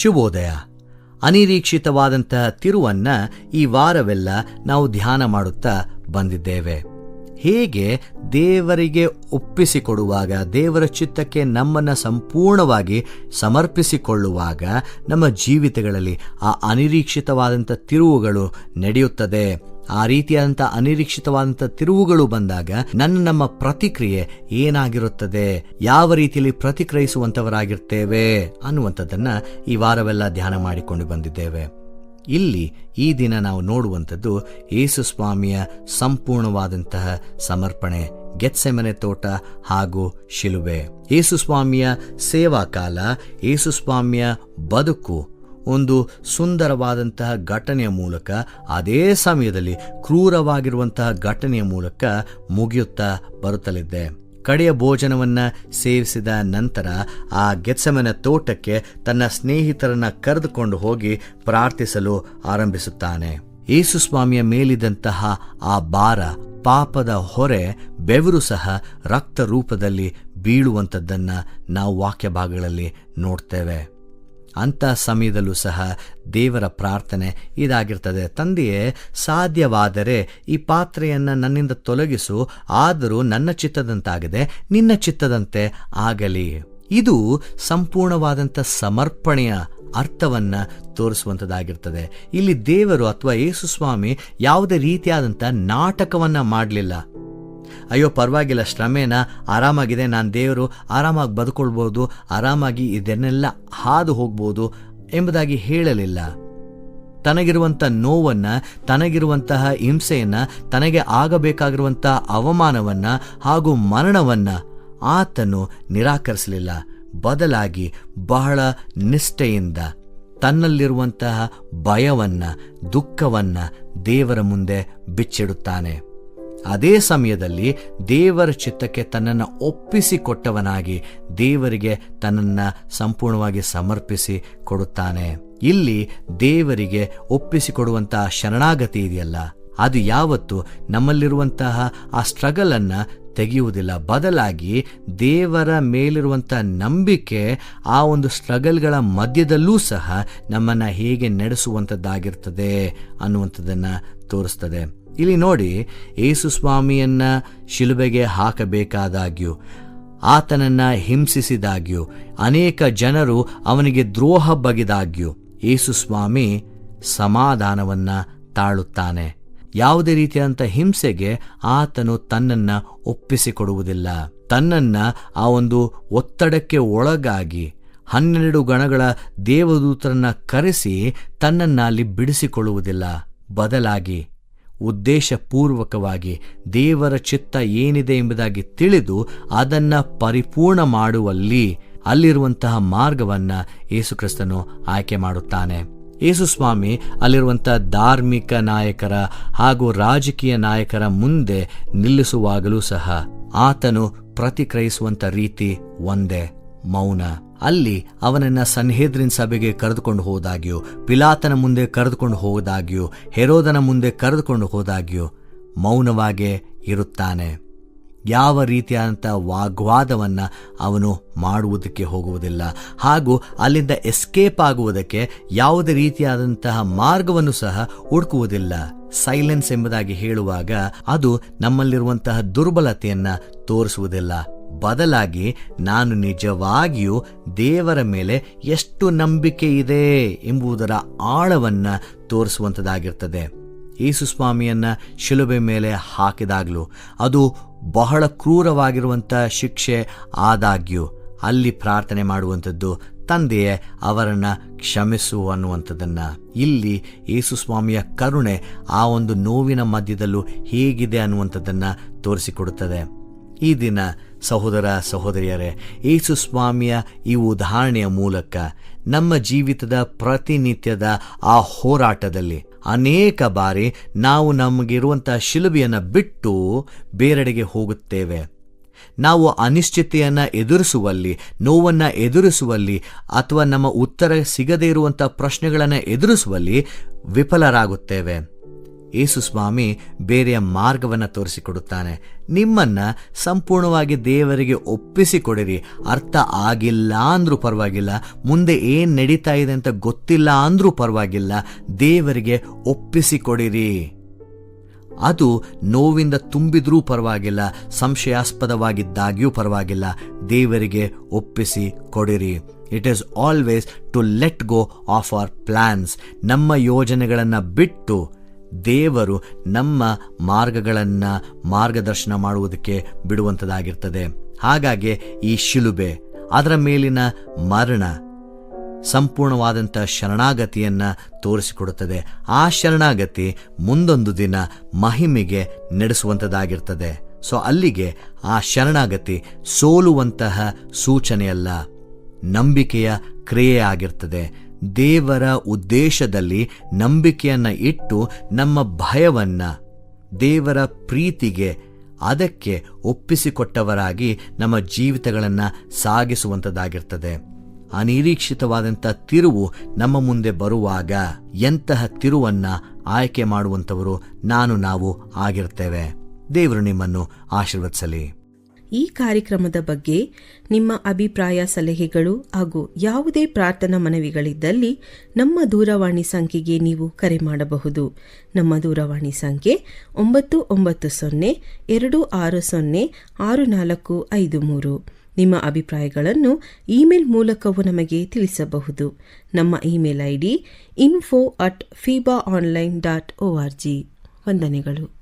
ಶುಭೋದಯ. ಅನಿರೀಕ್ಷಿತವಾದಂತಹ ತಿರುವನ್ನು ಈ ವಾರವೆಲ್ಲ ನಾವು ಧ್ಯಾನ ಮಾಡುತ್ತಾ ಬಂದಿದ್ದೇವೆ. ಹೇಗೆ ದೇವರಿಗೆ ಒಪ್ಪಿಸಿಕೊಡುವಾಗ, ದೇವರ ಚಿತ್ತಕ್ಕೆ ನಮ್ಮನ್ನು ಸಂಪೂರ್ಣವಾಗಿ ಸಮರ್ಪಿಸಿಕೊಳ್ಳುವಾಗ ನಮ್ಮ ಜೀವಿತಗಳಲ್ಲಿ ಆ ಅನಿರೀಕ್ಷಿತವಾದಂಥ ತಿರುವುಗಳು ನಡೆಯುತ್ತದೆ. ಆ ರೀತಿಯಾದಂಥ ಅನಿರೀಕ್ಷಿತವಾದಂಥ ತಿರುವುಗಳು ಬಂದಾಗ ನಮ್ಮ ಪ್ರತಿಕ್ರಿಯೆ ಏನಾಗಿರುತ್ತದೆ, ಯಾವ ರೀತಿಯಲ್ಲಿ ಪ್ರತಿಕ್ರಿಯಿಸುವಂಥವರಾಗಿರ್ತೇವೆ ಅನ್ನುವಂಥದ್ದನ್ನು ಈ ವಾರವೆಲ್ಲ ಧ್ಯಾನ ಮಾಡಿಕೊಂಡು ಬಂದಿದ್ದೇವೆ. ಇಲ್ಲಿ ಈ ದಿನ ನಾವು ನೋಡುವಂಥದ್ದು ಯೇಸು ಸ್ವಾಮಿಯ ಸಂಪೂರ್ಣವಾದಂತಹ ಸಮರ್ಪಣೆ, ಗೆತ್ಸೆಮನೆ ತೋಟ ಹಾಗೂ ಶಿಲುಬೆ. ಯೇಸು ಸ್ವಾಮಿಯ ಸೇವಾ ಕಾಲ, ಯೇಸು ಸ್ವಾಮಿಯ ಬದುಕು ಒಂದು ಸುಂದರವಾದಂತಹ ಘಟನೆಯ ಮೂಲಕ, ಅದೇ ಸಮಯದಲ್ಲಿ ಕ್ರೂರವಾಗಿರುವಂತಹ ಘಟನೆಯ ಮೂಲಕ ಮುಗಿಯುತ್ತಾ ಬರುತ್ತಲಿದೆ. ಕಡೆಯ ಭೋಜನವನ್ನು ಸೇವಿಸಿದ ನಂತರ ಆ ಗೆತ್ಸೆಮನೆ ತೋಟಕ್ಕೆ ತನ್ನ ಸ್ನೇಹಿತರನ್ನ ಕರೆದುಕೊಂಡು ಹೋಗಿ ಪ್ರಾರ್ಥಿಸಲು ಆರಂಭಿಸುತ್ತಾನೆ. ಯೇಸು ಸ್ವಾಮಿಯ ಮೇಲಿದ್ದಂತಹ ಆ ಭಾರ, ಪಾಪದ ಹೊರೆ, ಬೆವರು ಸಹ ರಕ್ತ ರೂಪದಲ್ಲಿ ಬೀಳುವಂಥದ್ದನ್ನು ನಾವು ವಾಕ್ಯ ಭಾಗಗಳಲ್ಲಿ ನೋಡ್ತೇವೆ. ಅಂಥ ಸಮಯದಲ್ಲೂ ಸಹ ದೇವರ ಪ್ರಾರ್ಥನೆ ಇದಾಗಿರ್ತದೆ: ತಂದೆಯೇ, ಸಾಧ್ಯವಾದರೆ ಈ ಪಾತ್ರೆಯನ್ನು ನನ್ನಿಂದ ತೊಲಗಿಸು, ಆದರೂ ನನ್ನ ಚಿತ್ತದಂತಾಗದೆ ನಿನ್ನ ಚಿತ್ತದಂತೆ ಆಗಲಿ. ಇದು ಸಂಪೂರ್ಣವಾದಂಥ ಸಮರ್ಪಣೆಯ ಅರ್ಥವನ್ನು ತೋರಿಸುವಂಥದ್ದಾಗಿರ್ತದೆ. ಇಲ್ಲಿ ದೇವರು ಅಥವಾ ಯೇಸು ಸ್ವಾಮಿ ಯಾವುದೇ ರೀತಿಯಾದಂಥ ನಾಟಕವನ್ನು ಮಾಡಲಿಲ್ಲ. ಅಯ್ಯೋ ಪರವಾಗಿಲ್ಲ, ಶ್ರಮೇನ ಆರಾಮಾಗಿದೆ, ನಾನು ದೇವರು ಆರಾಮಾಗಿ ಬದುಕೊಳ್ಬೋದು, ಆರಾಮಾಗಿ ಇದನ್ನೆಲ್ಲ ಹಾದು ಹೋಗ್ಬೋದು ಎಂಬುದಾಗಿ ಹೇಳಲಿಲ್ಲ. ತನಗಿರುವಂಥ ನೋವನ್ನು, ತನಗಿರುವಂತಹ ಹಿಂಸೆಯನ್ನು, ತನಗೆ ಆಗಬೇಕಾಗಿರುವಂತಹ ಅವಮಾನವನ್ನು ಹಾಗೂ ಮರಣವನ್ನು ಆತನು ನಿರಾಕರಿಸಲಿಲ್ಲ. ಬದಲಾಗಿ ಬಹಳ ನಿಷ್ಠೆಯಿಂದ ತನ್ನಲ್ಲಿರುವಂತಹ ಭಯವನ್ನು, ದುಃಖವನ್ನು ದೇವರ ಮುಂದೆ ಬಿಚ್ಚಿಡುತ್ತಾನೆ. ಅದೇ ಸಮಯದಲ್ಲಿ ದೇವರ ಚಿತ್ತಕ್ಕೆ ತನ್ನನ್ನು ಒಪ್ಪಿಸಿಕೊಟ್ಟವನಾಗಿ ದೇವರಿಗೆ ತನ್ನನ್ನು ಸಂಪೂರ್ಣವಾಗಿ ಸಮರ್ಪಿಸಿ ಕೊಡುತ್ತಾನೆ. ಇಲ್ಲಿ ದೇವರಿಗೆ ಒಪ್ಪಿಸಿಕೊಡುವಂತಹ ಶರಣಾಗತಿ ಇದೆಯಲ್ಲ, ಅದು ಯಾವತ್ತು ನಮ್ಮಲ್ಲಿರುವಂತಹ ಆ ಸ್ಟ್ರಗಲನ್ನು ತೆಗೆಯುವುದಿಲ್ಲ. ಬದಲಾಗಿ ದೇವರ ಮೇಲಿರುವಂಥ ನಂಬಿಕೆ ಆ ಒಂದು ಸ್ಟ್ರಗಲ್ಗಳ ಮಧ್ಯದಲ್ಲೂ ಸಹ ನಮ್ಮನ್ನು ಹೇಗೆ ನಡೆಸುವಂಥದ್ದಾಗಿರ್ತದೆ ಅನ್ನುವಂಥದ್ದನ್ನು ತೋರಿಸ್ತದೆ. ಇಲ್ಲಿ ನೋಡಿ, ಯೇಸು ಸ್ವಾಮಿಯನ್ನ ಶಿಲುಬೆಗೆ ಹಾಕಬೇಕಾದಾಗ್ಯೂ, ಆತನನ್ನು ಹಿಂಸಿಸಿದಾಗ್ಯೂ, ಅನೇಕ ಜನರು ಅವನಿಗೆ ದ್ರೋಹ ಬಗೆದಾಗ್ಯೂ ಯೇಸು ಸ್ವಾಮಿ ಸಮಾಧಾನವನ್ನು ತಾಳುತ್ತಾನೆ. ಯಾವುದೇ ರೀತಿಯಾದಂಥ ಹಿಂಸೆಗೆ ಆತನು ತನ್ನನ್ನು ಒಪ್ಪಿಸಿಕೊಡುವುದಿಲ್ಲ. ತನ್ನನ್ನು ಆ ಒಂದು ಒತ್ತಡಕ್ಕೆ ಒಳಗಾಗಿ 12 ಗಣಗಳ ದೇವದೂತರನ್ನ ಕರೆಸಿ ತನ್ನನ್ನು ಅಲ್ಲಿ ಬಿಡಿಸಿಕೊಳ್ಳುವುದಿಲ್ಲ. ಬದಲಾಗಿ ಉದ್ದೇಶಪೂರ್ವಕವಾಗಿ ದೇವರ ಚಿತ್ತ ಏನಿದೆ ಎಂಬುದಾಗಿ ತಿಳಿದು ಅದನ್ನು ಪರಿಪೂರ್ಣ ಮಾಡುವಲ್ಲಿ ಅಲ್ಲಿರುವಂತಹ ಮಾರ್ಗವನ್ನು ಯೇಸು ಕ್ರಿಸ್ತನು ಆಯ್ಕೆ ಮಾಡುತ್ತಾನೆ. ಯೇಸು ಸ್ವಾಮಿ ಅಲ್ಲಿರುವಂಥ ಧಾರ್ಮಿಕ ನಾಯಕರ ಹಾಗೂ ರಾಜಕೀಯ ನಾಯಕರ ಮುಂದೆ ನಿಲ್ಲಿಸುವಾಗಲೂ ಸಹ ಆತನು ಪ್ರತಿಕ್ರಿಯಿಸುವಂಥ ರೀತಿ ಒಂದೇ: ಮೌನ. ಅಲ್ಲಿ ಅವನನ್ನ ಸನ್ಹೇದ್ರಿನ್ ಸಭೆಗೆ ಕರೆದುಕೊಂಡು ಹೋದಾಗ್ಯೂ, ಪಿಲಾತನ ಮುಂದೆ ಕರೆದುಕೊಂಡು ಹೋದಾಗ್ಯೂ, ಹೆರೋದನ ಮುಂದೆ ಕರೆದುಕೊಂಡು ಹೋದಾಗ್ಯೂ ಮೌನವಾಗೇ ಇರುತ್ತಾನೆ. ಯಾವ ರೀತಿಯಾದಂಥ ವಾಗ್ವಾದವನ್ನು ಅವನು ಮಾಡುವುದಕ್ಕೆ ಹೋಗುವುದಿಲ್ಲ, ಹಾಗೂ ಅಲ್ಲಿಂದ ಎಸ್ಕೇಪ್ ಆಗುವುದಕ್ಕೆ ಯಾವುದೇ ರೀತಿಯಾದಂತಹ ಮಾರ್ಗವನ್ನು ಸಹ ಹುಡುಕುವುದಿಲ್ಲ. ಸೈಲೆನ್ಸ್ ಎಂಬುದಾಗಿ ಹೇಳುವಾಗ ಅದು ನಮ್ಮಲ್ಲಿರುವಂತಹ ದುರ್ಬಲತೆಯನ್ನು ತೋರಿಸುವುದಿಲ್ಲ. ಬದಲಾಗಿ ನಾನು ನಿಜವಾಗಿಯೂ ದೇವರ ಮೇಲೆ ಎಷ್ಟು ನಂಬಿಕೆ ಇದೆ ಎಂಬುದರ ಆಳವನ್ನು ತೋರಿಸುವಂಥದ್ದಾಗಿರ್ತದೆ. ಯೇಸು ಸ್ವಾಮಿಯನ್ನು ಶಿಲುಬೆ ಮೇಲೆ ಹಾಕಿದಾಗಲೂ, ಅದು ಬಹಳ ಕ್ರೂರವಾಗಿರುವಂಥ ಶಿಕ್ಷೆ ಆದಾಗ್ಯೂ ಅಲ್ಲಿ ಪ್ರಾರ್ಥನೆ ಮಾಡುವಂಥದ್ದು: ತಂದೆಯೇ, ಅವರನ್ನು ಕ್ಷಮಿಸು ಅನ್ನುವಂಥದ್ದನ್ನು. ಇಲ್ಲಿ ಯೇಸು ಸ್ವಾಮಿಯ ಕರುಣೆ ಆ ಒಂದು ನೋವಿನ ಮಧ್ಯದಲ್ಲೂ ಹೇಗಿದೆ ಅನ್ನುವಂಥದ್ದನ್ನು ತೋರಿಸಿಕೊಡುತ್ತದೆ. ಈ ದಿನ ಸಹೋದರ ಸಹೋದರಿಯರೇ, ಯೇಸು ಸ್ವಾಮಿಯ ಈ ಉದಾಹರಣೆಯ ಮೂಲಕ ನಮ್ಮ ಜೀವಿತದ ಪ್ರತಿನಿತ್ಯದ ಆ ಹೋರಾಟದಲ್ಲಿ ಅನೇಕ ಬಾರಿ ನಾವು ನಮಗಿರುವಂಥ ಶಿಲುಬೆಯನ್ನು ಬಿಟ್ಟು ಬೇರೆಡೆಗೆ ಹೋಗುತ್ತೇವೆ. ನಾವು ಅನಿಶ್ಚಿತೆಯನ್ನು ಎದುರಿಸುವಲ್ಲಿ, ನೋವನ್ನು ಎದುರಿಸುವಲ್ಲಿ, ಅಥವಾ ನಮ್ಮ ಉತ್ತರ ಸಿಗದೇ ಇರುವಂಥ ಪ್ರಶ್ನೆಗಳನ್ನು ಎದುರಿಸುವಲ್ಲಿ ವಿಫಲರಾಗುತ್ತೇವೆ. ಯೇಸು ಸ್ವಾಮಿ ಬೇರೆಯ ಮಾರ್ಗವನ್ನು ತೋರಿಸಿಕೊಡುತ್ತಾನೆ. ನಿಮ್ಮನ್ನ ಸಂಪೂರ್ಣವಾಗಿ ದೇವರಿಗೆ ಒಪ್ಪಿಸಿಕೊಡಿರಿ. ಅರ್ಥ ಆಗಿಲ್ಲ ಅಂದ್ರೂ ಪರವಾಗಿಲ್ಲ, ಮುಂದೆ ಏನು ನಡೀತಾ ಇದೆ ಅಂತ ಗೊತ್ತಿಲ್ಲ ಅಂದ್ರೂ ಪರವಾಗಿಲ್ಲ, ದೇವರಿಗೆ ಒಪ್ಪಿಸಿಕೊಡಿರಿ. ಅದು ನೋವಿಂದ ತುಂಬಿದ್ರೂ ಪರವಾಗಿಲ್ಲ, ಸಂಶಯಾಸ್ಪದವಾಗಿದ್ದಾಗ್ಯೂ ಪರವಾಗಿಲ್ಲ, ದೇವರಿಗೆ ಒಪ್ಪಿಸಿ ಕೊಡಿರಿ. It is always to let go of our plans. ನಮ್ಮ ಯೋಜನೆಗಳನ್ನು ಬಿಟ್ಟು ದೇವರು ನಮ್ಮ ಮಾರ್ಗಗಳನ್ನು ಮಾರ್ಗದರ್ಶನ ಮಾಡುವುದಕ್ಕೆ ಬಿಡುವಂಥದ್ದಾಗಿರ್ತದೆ. ಹಾಗಾಗಿ ಈ ಶಿಲುಬೆ, ಅದರ ಮೇಲಿನ ಮರಣ ಸಂಪೂರ್ಣವಾದಂಥ ಶರಣಾಗತಿಯನ್ನು ತೋರಿಸಿಕೊಡುತ್ತದೆ. ಆ ಶರಣಾಗತಿ ಮುಂದೊಂದು ದಿನ ಮಹಿಮೆಗೆ ನಡೆಸುವಂಥದ್ದಾಗಿರ್ತದೆ. ಸೊ ಅಲ್ಲಿಗೆ ಆ ಶರಣಾಗತಿ ಸೋಲುವಂತಹ ಸೂಚನೆಯಲ್ಲ, ನಂಬಿಕೆಯ ಕ್ರಿಯೆ ಆಗಿರ್ತದೆ. ದೇವರ ಉದ್ದೇಶದಲ್ಲಿ ನಂಬಿಕೆಯನ್ನು ಇಟ್ಟು ನಮ್ಮ ಭಯವನ್ನು ದೇವರ ಪ್ರೀತಿಗೆ ಅದಕ್ಕೆ ಒಪ್ಪಿಸಿಕೊಟ್ಟವರಾಗಿ ನಮ್ಮ ಜೀವಿತಗಳನ್ನು ಸಾಗಿಸುವಂಥದ್ದಾಗಿರ್ತದೆ. ಅನಿರೀಕ್ಷಿತವಾದಂಥ ತಿರುವು ನಮ್ಮ ಮುಂದೆ ಬರುವಾಗ ಎಂತಹ ತಿರುವನ್ನು ಆಯ್ಕೆ ಮಾಡುವಂಥವರು ನಾವು ಆಗಿರ್ತೇವೆ. ದೇವರು ನಿಮ್ಮನ್ನು ಆಶೀರ್ವದಿಸಲಿ. ಈ ಕಾರ್ಯಕ್ರಮದ ಬಗ್ಗೆ ನಿಮ್ಮ ಅಭಿಪ್ರಾಯ, ಸಲಹೆಗಳು ಹಾಗೂ ಯಾವುದೇ ಪ್ರಾರ್ಥನಾ ಮನವಿಗಳಿದ್ದಲ್ಲಿ ನಮ್ಮ ದೂರವಾಣಿ ಸಂಖ್ಯೆಗೆ ನೀವು ಕರೆ ಮಾಡಬಹುದು. ನಮ್ಮ ದೂರವಾಣಿ ಸಂಖ್ಯೆ 9960260653. ನಿಮ್ಮ ಅಭಿಪ್ರಾಯಗಳನ್ನು ಇಮೇಲ್ ಮೂಲಕವೂ ನಮಗೆ ತಿಳಿಸಬಹುದು. ನಮ್ಮ ಇಮೇಲ್ ID info@fibaonline.org. ವಂದನೆಗಳು.